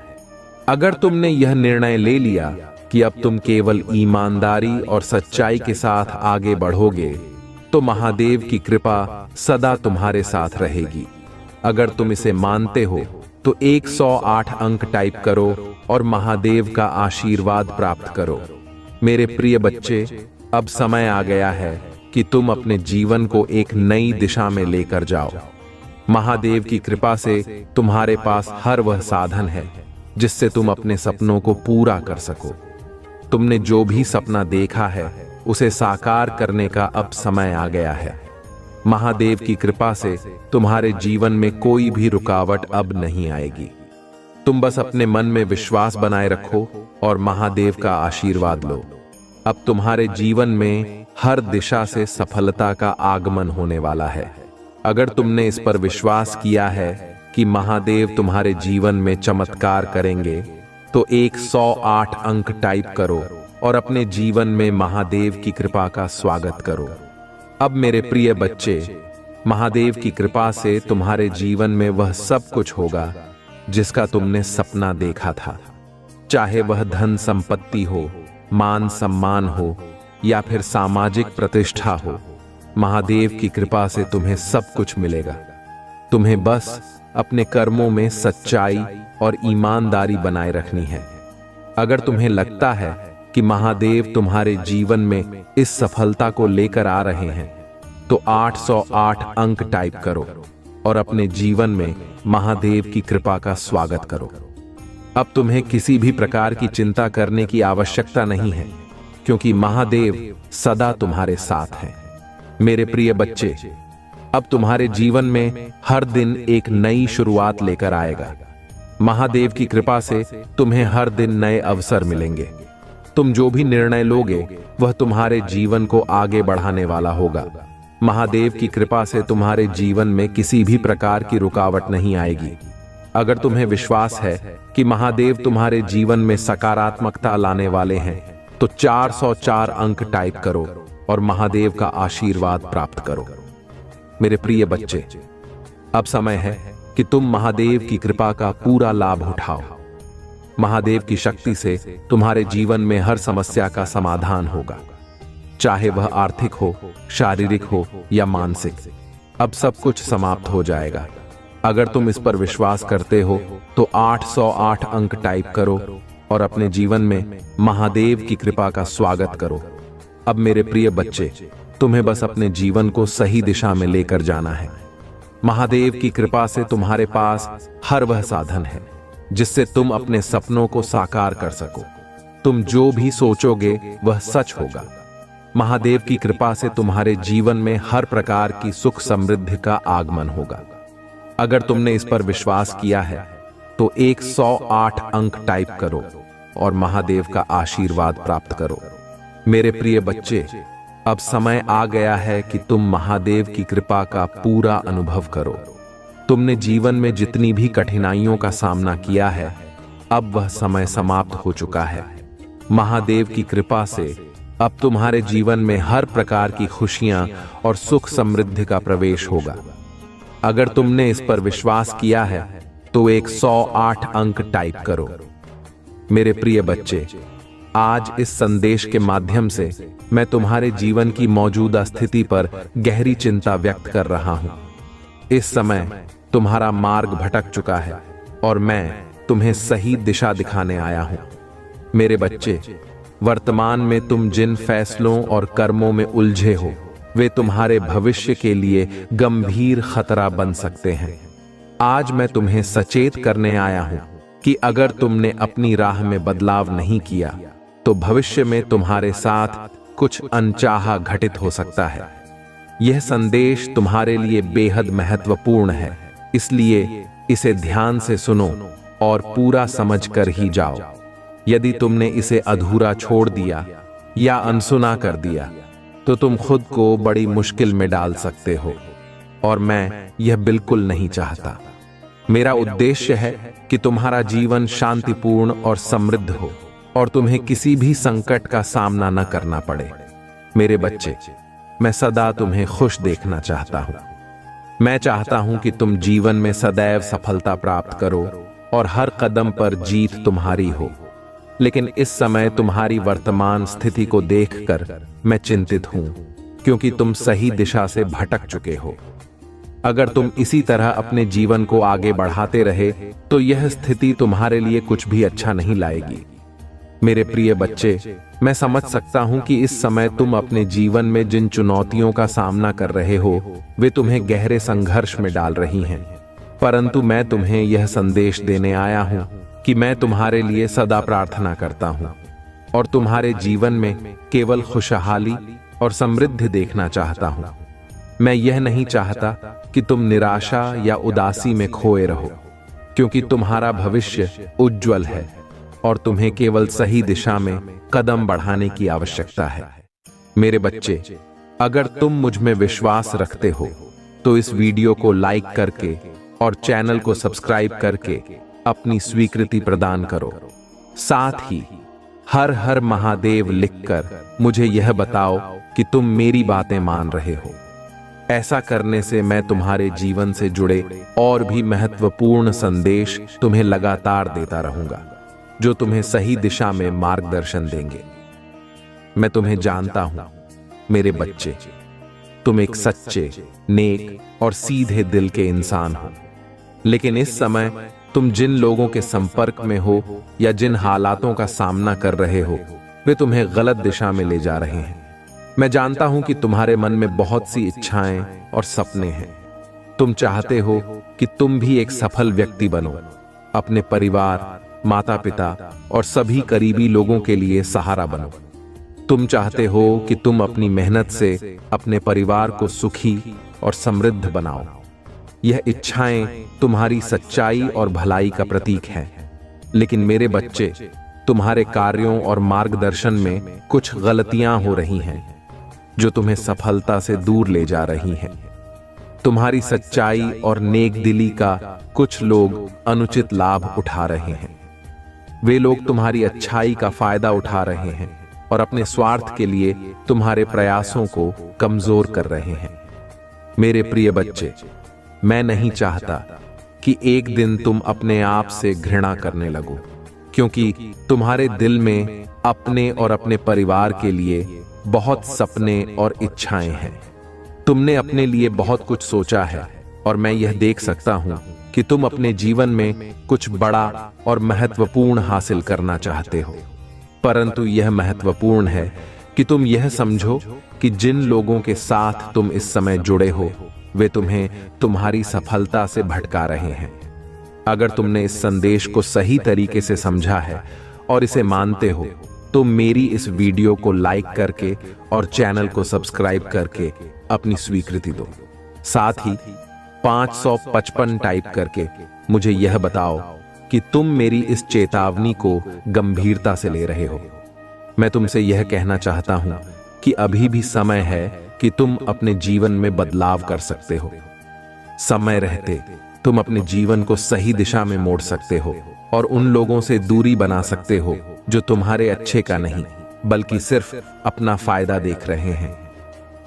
अगर तुमने यह निर्णय ले लिया कि अब तुम केवल ईमानदारी और सच्चाई के साथ आगे बढ़ोगे तो महादेव की कृपा सदा तुम्हारे साथ रहेगी। अगर तुम इसे मानते हो तो 108 अंक टाइप करो और महादेव का आशीर्वाद प्राप्त करो। मेरे प्रिय बच्चे, अब समय आ गया है कि तुम अपने जीवन को एक नई दिशा में लेकर जाओ। महादेव की कृपा से तुम्हारे पास हर वह साधन है जिससे तुम अपने सपनों को पूरा कर सको। तुमने जो भी सपना देखा है उसे साकार करने का अब समय आ गया है। महादेव की कृपा से तुम्हारे जीवन में कोई भी रुकावट अब नहीं आएगी। तुम बस अपने मन में विश्वास बनाए रखो और महादेव का आशीर्वाद लो। अब तुम्हारे जीवन में हर दिशा से सफलता का आगमन होने वाला है। अगर तुमने इस पर विश्वास किया है कि महादेव तुम्हारे जीवन में चमत्कार करेंगे तो 108 अंक टाइप करो और अपने जीवन में महादेव की कृपा का स्वागत करो। अब मेरे प्रिय बच्चे, महादेव की कृपा से तुम्हारे जीवन में वह सब कुछ होगा जिसका तुमने सपना देखा था। चाहे वह धन संपत्ति हो, मान सम्मान हो या फिर सामाजिक प्रतिष्ठा हो, महादेव की कृपा से तुम्हें सब कुछ मिलेगा। तुम्हें बस अपने कर्मों में सच्चाई और ईमानदारी बनाए रखनी है। अगर तुम्हें लगता है कि महादेव तुम्हारे जीवन में इस सफलता को लेकर आ रहे हैं, तो 808 अंक टाइप करो और अपने जीवन में महादेव की कृपा का स्वागत करो। अब तुम्हें किसी भी प्रकार की चिंता करने की आवश्यकता नहीं है, क्योंकि महादेव सदा तुम्हारे साथ हैं। मेरे प्रिय बच्चे, अब तुम्हारे जीवन में हर दिन एक नई शुरुआत लेकर आएगा। महादेव की कृपा से तुम्हें हर दिन नए अवसर मिलेंगे। तुम जो भी निर्णय लोगे वह तुम्हारे जीवन को आगे बढ़ाने वाला होगा। महादेव की कृपा से तुम्हारे जीवन में किसी भी प्रकार की रुकावट नहीं आएगी। अगर तुम्हें विश्वास है कि महादेव तुम्हारे जीवन में सकारात्मकता लाने वाले हैं, तो 404 अंक टाइप करो और महादेव का आशीर्वाद प्राप्त करो। मेरे प्रिय बच्चे, अब समय है कि तुम महादेव की कृपा का पूरा लाभ उठाओ। महादेव की शक्ति से तुम्हारे जीवन में हर समस्या का समाधान होगा, चाहे वह आर्थिक हो, शारीरिक हो या मानसिक। अब सब कुछ समाप्त हो जाएगा। अगर तुम इस पर विश्वास करते हो तो 808 अंक टाइप करो और अपने जीवन में महादेव की कृपा का स्वागत करो। अब मेरे प्रिय बच्चे, तुम्हें बस अपने जीवन को सही दिशा में लेकर जाना है। महादेव की कृपा से तुम्हारे पास हर वह साधन है जिससे तुम अपने सपनों को साकार कर सको। तुम जो भी सोचोगे वह सच होगा। महादेव की कृपा से तुम्हारे जीवन में हर प्रकार की सुख समृद्धि का आगमन होगा। अगर तुमने इस पर विश्वास किया है तो 108 अंक टाइप करो और महादेव का आशीर्वाद प्राप्त करो। मेरे प्रिय बच्चे, अब समय आ गया है कि तुम महादेव की कृपा का पूरा अनुभव करो। तुमने जीवन में जितनी भी कठिनाइयों का सामना किया है, अब वह समय समाप्त हो चुका है। महादेव की कृपा से अब तुम्हारे जीवन में हर प्रकार की खुशियां और सुख समृद्धि का प्रवेश होगा। अगर तुमने इस पर विश्वास किया है तो 108 अंक टाइप करो। मेरे प्रिय बच्चे, आज इस संदेश के माध्यम से मैं तुम्हारे जीवन की मौजूदा स्थिति पर गहरी चिंता व्यक्त कर रहा हूं। इस समय तुम्हारा मार्ग भटक चुका है और मैं तुम्हें सही दिशा दिखाने आया हूं। मेरे बच्चे, वर्तमान में तुम जिन फैसलों और कर्मों में उलझे हो, वे तुम्हारे भविष्य के लिए गंभीर खतरा बन सकते हैं। आज मैं तुम्हें सचेत करने आया हूं कि अगर तुमने अपनी राह में बदलाव नहीं किया तो भविष्य में तुम्हारे साथ कुछ अनचाहा घटित हो सकता है। यह संदेश तुम्हारे लिए बेहद महत्वपूर्ण है, इसलिए इसे ध्यान से सुनो और पूरा समझकर ही जाओ। यदि तुमने इसे अधूरा छोड़ दिया या अनसुना कर दिया तो तुम खुद को बड़ी मुश्किल में डाल सकते हो, और मैं यह बिल्कुल नहीं चाहता। मेरा उद्देश्य है कि तुम्हारा जीवन शांतिपूर्ण और समृद्ध हो और तुम्हें किसी भी संकट का सामना न करना पड़े। मेरे बच्चे, मैं सदा तुम्हें खुश देखना चाहता हूं। मैं चाहता हूं कि तुम जीवन में सदैव सफलता प्राप्त करो और हर कदम पर जीत तुम्हारी हो। लेकिन इस समय तुम्हारी वर्तमान स्थिति को देखकर मैं चिंतित हूं, क्योंकि तुम सही दिशा से भटक चुके हो। अगर तुम इसी तरह अपने जीवन को आगे बढ़ाते रहे तो यह स्थिति तुम्हारे लिए कुछ भी अच्छा नहीं लाएगी। मेरे प्रिय बच्चे, मैं समझ सकता हूं कि इस समय तुम अपने जीवन में जिन चुनौतियों का सामना कर रहे हो वे तुम्हें गहरे संघर्ष में डाल रही हैं, परंतु मैं तुम्हें यह संदेश देने आया हूं कि मैं तुम्हारे लिए सदा प्रार्थना करता हूं और तुम्हारे जीवन में केवल खुशहाली और समृद्धि देखना चाहता हूं। मैं यह नहीं चाहता कि तुम निराशा या उदासी में खोए रहो, क्योंकि तुम्हारा भविष्य उज्जवल है और तुम्हें केवल सही दिशा में कदम बढ़ाने की आवश्यकता है। मेरे बच्चे, अगर तुम मुझ में विश्वास रखते हो तो इस वीडियो को लाइक करके और चैनल को सब्सक्राइब करके अपनी स्वीकृति प्रदान करो। साथ ही हर हर महादेव लिखकर मुझे यह बताओ कि तुम मेरी बातें मान रहे हो। ऐसा करने से मैं तुम्हारे जीवन से जुड़े और भी महत्वपूर्ण संदेश तुम्हें लगातार देता रहूंगा, जो तुम्हें सही दिशा में मार्गदर्शन देंगे। मैं तुम्हें जानता हूं मेरे बच्चे, तुम एक सच्चे, नेक और सीधे दिल के इंसान हो। लेकिन इस समय तुम जिन लोगों के संपर्क में हो या जिन हालातों का सामना कर रहे हो, वे तुम्हें गलत दिशा में ले जा रहे हैं। मैं जानता हूं कि तुम्हारे मन में बहुत सी इच्छाएं और सपने हैं। तुम चाहते हो कि तुम भी एक सफल व्यक्ति बनो, अपने परिवार, माता पिता और सभी करीबी लोगों के लिए सहारा बनो। तुम चाहते हो कि तुम अपनी मेहनत से अपने परिवार को सुखी और समृद्ध बनाओ। यह इच्छाएं तुम्हारी सच्चाई और भलाई का प्रतीक है। लेकिन मेरे बच्चे, तुम्हारे कार्यों और मार्गदर्शन में कुछ गलतियां हो रही हैं जो तुम्हें सफलता से दूर ले जा रही हैं। तुम्हारी सच्चाई और नेक दिली का कुछ लोग अनुचित लाभ उठा रहे हैं। वे लोग तुम्हारी अच्छाई का फायदा उठा रहे हैं और अपने स्वार्थ के लिए तुम्हारे प्रयासों को कमजोर कर रहे हैं। मेरे प्रिय बच्चे, मैं नहीं चाहता कि एक दिन तुम अपने आप से घृणा करने लगो, क्योंकि तुम्हारे दिल में अपने और अपने परिवार के लिए बहुत सपने और इच्छाएं हैं। तुमने अपने लिए बहुत कुछ सोचा है और मैं यह देख सकता हूं कि तुम अपने जीवन में कुछ बड़ा और महत्वपूर्ण हासिल करना चाहते हो। परंतु यह महत्वपूर्ण है कि तुम यह समझो कि जिन लोगों के साथ तुम इस समय जुड़े हो, वे तुम्हें तुम्हारी सफलता से भटका रहे हैं। अगर तुमने इस संदेश को सही तरीके से समझा है और इसे मानते हो, तो मेरी इस वीडियो को लाइक करके और चैनल को सब्सक्राइब करके अपनी स्वीकृति दो। साथ ही 555 टाइप करके मुझे यह बताओ कि तुम मेरी इस चेतावनी को गंभीरता से ले रहे हो। मैं तुमसे यह कहना चाहता हूं कि अभी भी समय है कि तुम अपने जीवन में बदलाव कर सकते हो। समय रहते तुम अपने जीवन को सही दिशा में मोड़ सकते हो और उन लोगों से दूरी बना सकते हो जो तुम्हारे अच्छे का नहीं, बल्कि सिर्फ अपना फायदा देख रहे हैं।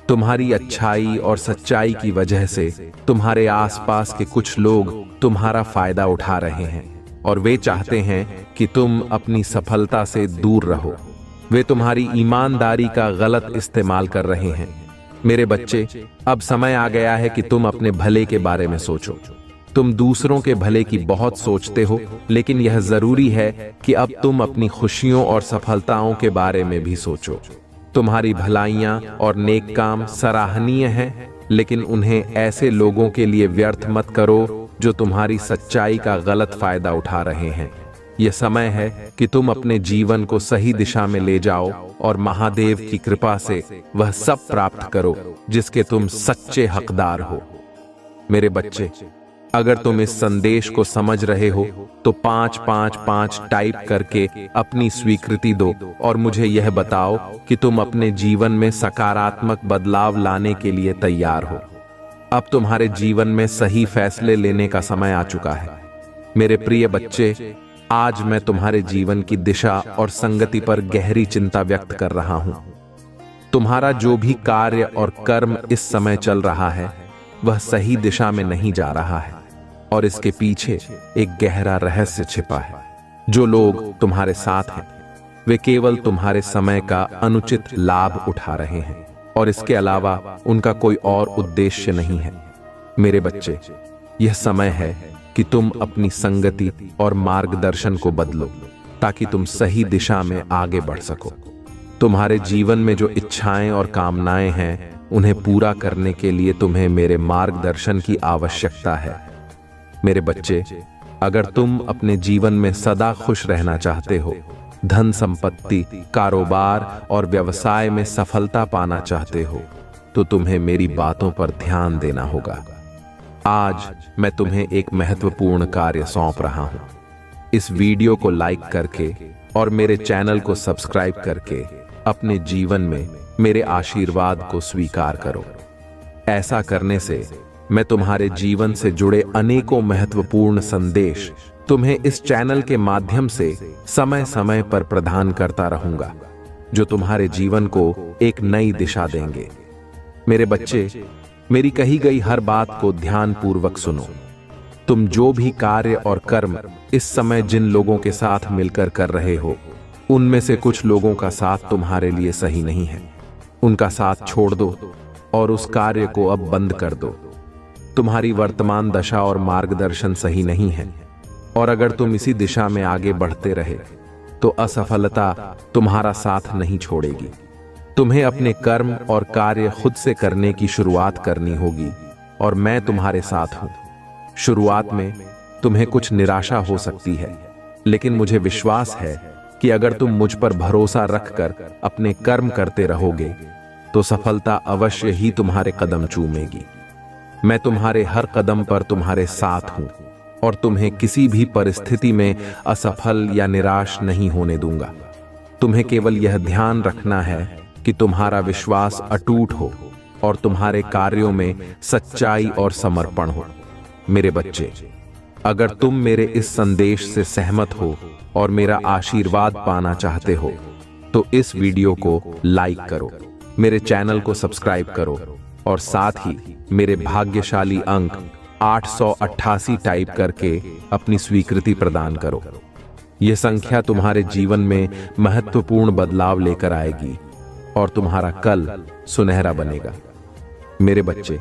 तुम्हारी अच्छाई और सच्चाई की वजह से तुम्हारे आसपास के कुछ लोग तुम्हारा फायदा उठा रहे हैं और वे चाहते हैं कि तुम अपनी सफलता से दूर रहो। वे तुम्हारी ईमानदारी का गलत इस्तेमाल कर रहे हैं। मेरे बच्चे, अब समय आ गया है कि तुम अपने भले के बारे में सोचो। तुम दूसरों के भले की बहुत सोचते हो, लेकिन यह जरूरी है कि अब तुम अपनी खुशियों और सफलताओं के बारे में भी सोचो। तुम्हारी भलाइयां और नेक काम सराहनीय हैं, लेकिन उन्हें ऐसे लोगों के लिए व्यर्थ मत करो जो तुम्हारी सच्चाई का गलत फायदा उठा रहे हैं। यह समय है कि तुम अपने जीवन को सही दिशा में ले जाओ और महादेव की कृपा से वह सब प्राप्त करो जिसके तुम सच्चे हकदार हो। मेरे बच्चे, अगर तुम इस संदेश को समझ रहे हो तो 555 टाइप करके अपनी स्वीकृति दो और मुझे यह बताओ कि तुम अपने जीवन में सकारात्मक बदलाव लाने के लिए तैयार हो। अब तुम्हारे जीवन में सही फैसले लेने का समय आ चुका है। मेरे प्रिय बच्चे, आज मैं तुम्हारे जीवन की दिशा और संगति पर गहरी चिंता व्यक्त कर रहा हूं। तुम्हारा जो भी कार्य और कर्म इस समय चल रहा है, वह सही दिशा में नहीं जा रहा है और इसके पीछे एक गहरा रहस्य छिपा है। जो लोग तुम्हारे साथ हैं, वे केवल तुम्हारे समय का अनुचित लाभ उठा रहे हैं और इसके अलावा उनका कोई और उद्देश्य नहीं है। मेरे बच्चे, यह समय है कि तुम अपनी संगति और मार्गदर्शन को बदलो ताकि तुम सही दिशा में आगे बढ़ सको। तुम्हारे जीवन में जो इच्छाएं और कामनाएं हैं, उन्हें पूरा करने के लिए तुम्हें मेरे मार्गदर्शन की आवश्यकता है। मेरे बच्चे, अगर तुम अपने जीवन में सदा खुश रहना चाहते हो, धन संपत्ति, कारोबार और व्यवसाय में सफलता पाना चाहते हो, तो तुम्हें मेरी बातों पर ध्यान देना होगा। आज मैं तुम्हें एक महत्वपूर्ण कार्य सौंप रहा हूं। इस वीडियो को लाइक करके और मेरे चैनल को सब्सक्राइब करके अपने जीवन में मेरे आशीर्वाद को स्वीकार करो। ऐसा करने से मैं तुम्हारे जीवन से जुड़े अनेकों महत्वपूर्ण संदेश तुम्हें इस चैनल के माध्यम से समय समय पर प्रदान करता रहूंगा, जो तुम्हारे जीवन को एक नई दिशा देंगे। मेरे बच्चे, मेरी कही गई हर बात को ध्यानपूर्वक सुनो। तुम जो भी कार्य और कर्म इस समय जिन लोगों के साथ मिलकर कर रहे हो, उनमें से कुछ लोगों का साथ तुम्हारे लिए सही नहीं है। उनका साथ छोड़ दो और उस कार्य को अब बंद कर दो। तुम्हारी वर्तमान दशा और मार्गदर्शन सही नहीं है, और अगर तुम इसी दिशा में आगे बढ़ते रहे तो असफलता तुम्हारा साथ नहीं छोड़ेगी। तुम्हें अपने कर्म और कार्य खुद से करने की शुरुआत करनी होगी, और मैं तुम्हारे साथ हूं। शुरुआत में तुम्हें कुछ निराशा हो सकती है, लेकिन मुझे विश्वास है कि अगर तुम मुझ पर भरोसा रखकर अपने कर्म करते रहोगे तो सफलता अवश्य ही तुम्हारे कदम चूमेगी। मैं तुम्हारे हर कदम पर तुम्हारे साथ हूं, और तुम्हें किसी भी परिस्थिति में असफल या निराश नहीं होने दूंगा। तुम्हें केवल यह ध्यान रखना है कि तुम्हारा विश्वास अटूट हो और तुम्हारे कार्यों में सच्चाई और समर्पण हो। मेरे बच्चे, अगर तुम मेरे इस संदेश से सहमत हो और मेरा आशीर्वाद पाना चाहते हो तो इस वीडियो को लाइक करो, मेरे चैनल को सब्सक्राइब करो, और साथ ही मेरे भाग्यशाली अंक 888 टाइप करके अपनी स्वीकृति प्रदान करो। यह संख्या तुम्हारे जीवन में महत्वपूर्ण बदलाव लेकर आएगी और तुम्हारा कल सुनहरा बनेगा। मेरे बच्चे,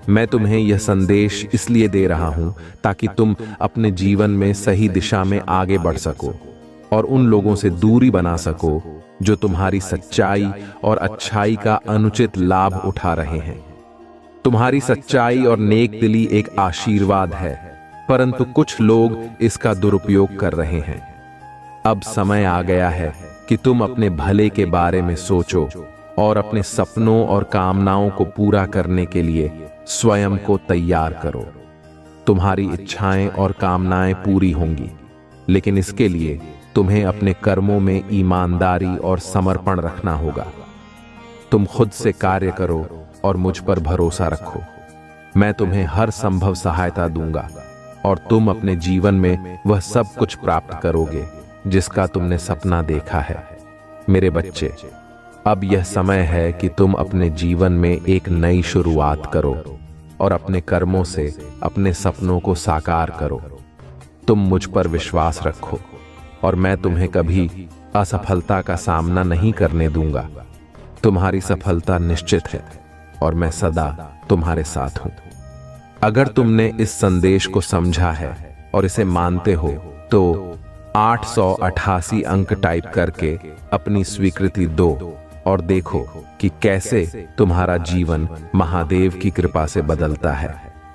मैं तुम्हें यह संदेश इसलिए दे रहा हूं ताकि तुम अपने जीवन में सही दिशा में आगे बढ़ सको और उन लोगों से दूरी बना सको जो तुम्हारी सच्चाई और अच्छाई का अनुचित लाभ उठा रहे हैं। तुम्हारी सच्चाई और नेक दिली एक आशीर्वाद है, परंतु कुछ लोग इसका दुरुपयोग कर रहे हैं। अब समय आ गया है कि तुम अपने भले के बारे में सोचो और अपने सपनों और कामनाओं को पूरा करने के लिए स्वयं को तैयार करो। तुम्हारी इच्छाएं और कामनाएं पूरी होंगी, लेकिन इसके लिए तुम्हें अपने कर्मों में ईमानदारी और समर्पण रखना होगा। तुम खुद से कार्य करो और मुझ पर भरोसा रखो। मैं तुम्हें हर संभव सहायता दूंगा और तुम अपने जीवन में वह सब कुछ प्राप्त करोगे जिसका तुमने सपना देखा है। मेरे बच्चे, अब यह समय है कि तुम अपने जीवन में एक नई शुरुआत करो और अपने कर्मों से अपने सपनों को साकार करो। तुम मुझ पर विश्वास रखो और मैं तुम्हें कभी असफलता का सामना नहीं करने दूंगा। तुम्हारी सफलता निश्चित है और मैं सदा तुम्हारे साथ हूं। अगर तुमने इस संदेश को समझा है और इसे मानते हो तो 888 अंक टाइप करके अपनी स्वीकृति दो और देखो कि कैसे तुम्हारा जीवन महादेव की कृपा से बदलता है।